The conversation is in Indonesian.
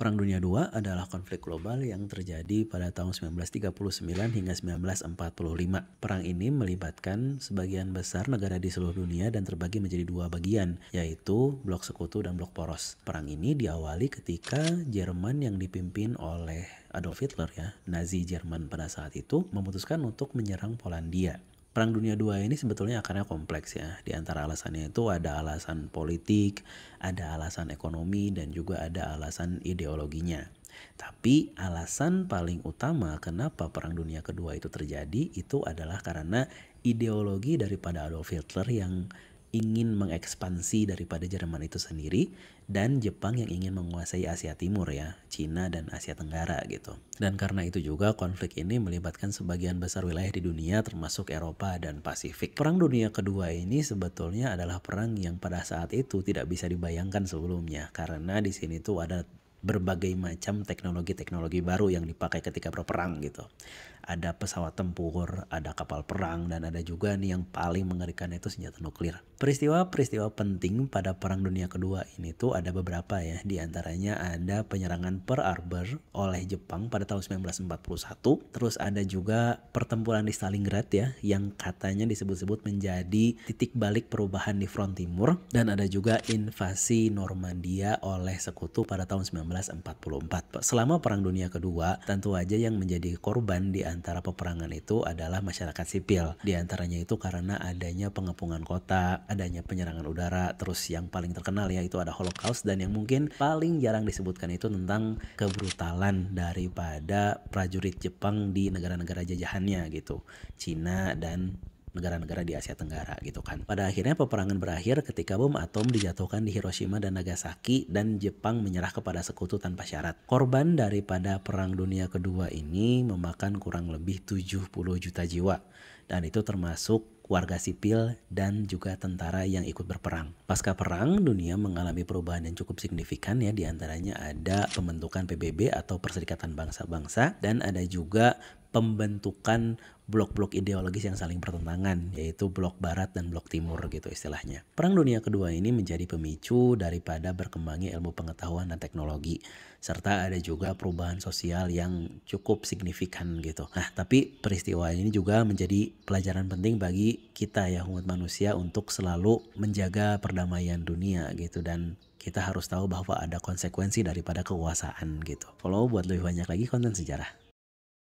Perang Dunia II adalah konflik global yang terjadi pada tahun 1939 hingga 1945. Perang ini melibatkan sebagian besar negara di seluruh dunia dan terbagi menjadi dua bagian, yaitu blok sekutu dan blok poros. Perang ini diawali ketika Jerman yang dipimpin oleh Adolf Hitler, Nazi Jerman pada saat itu, memutuskan untuk menyerang Polandia. Perang Dunia II ini sebetulnya akarnya kompleks ya. Di antara alasannya itu ada alasan politik, ada alasan ekonomi, dan juga ada alasan ideologinya. Tapi alasan paling utama kenapa Perang Dunia Kedua itu terjadi itu adalah karena ideologi daripada Adolf Hitler yang ingin mengekspansi daripada Jerman itu sendiri, dan Jepang yang ingin menguasai Asia Timur ya, Cina dan Asia Tenggara gitu. Dan karena itu juga konflik ini melibatkan sebagian besar wilayah di dunia termasuk Eropa dan Pasifik. Perang Dunia Kedua ini sebetulnya adalah perang yang pada saat itu tidak bisa dibayangkan sebelumnya, karena di sini tuh ada berbagai macam teknologi-teknologi baru yang dipakai ketika berperang gitu. Ada pesawat tempur, ada kapal perang, dan ada juga nih yang paling mengerikan itu senjata nuklir. Peristiwa-peristiwa penting pada Perang Dunia Kedua ini tuh ada beberapa ya. Di antaranya ada penyerangan Pearl Harbor oleh Jepang pada tahun 1941. Terus ada juga pertempuran di Stalingrad ya, yang katanya disebut-sebut menjadi titik balik perubahan di front timur. Dan ada juga invasi Normandia oleh sekutu pada tahun 1944. Selama Perang Dunia Kedua, tentu aja yang menjadi korban di antara peperangan itu adalah masyarakat sipil. Di antaranya itu karena adanya pengepungan kota, adanya penyerangan udara, terus yang paling terkenal ya itu ada Holocaust, dan yang mungkin paling jarang disebutkan itu tentang kebrutalan daripada prajurit Jepang di negara-negara jajahannya gitu, Cina dan negara-negara di Asia Tenggara gitu kan. Pada akhirnya peperangan berakhir ketika bom atom dijatuhkan di Hiroshima dan Nagasaki dan Jepang menyerah kepada sekutu tanpa syarat. Korban daripada Perang Dunia Kedua ini memakan kurang lebih 70 juta jiwa, dan itu termasuk warga sipil dan juga tentara yang ikut berperang. Pasca perang, dunia mengalami perubahan yang cukup signifikan ya, diantaranya ada pembentukan PBB atau Perserikatan Bangsa-Bangsa, dan ada juga pembentukan blok-blok ideologis yang saling bertentangan, yaitu blok barat dan blok timur gitu istilahnya. Perang Dunia Kedua ini menjadi pemicu daripada berkembangnya ilmu pengetahuan dan teknologi, serta ada juga perubahan sosial yang cukup signifikan gitu. Nah, tapi peristiwa ini juga menjadi pelajaran penting bagi kita ya, umat manusia, untuk selalu menjaga perdamaian dunia gitu, dan kita harus tahu bahwa ada konsekuensi daripada kekuasaan gitu. Follow buat lebih banyak lagi konten sejarah.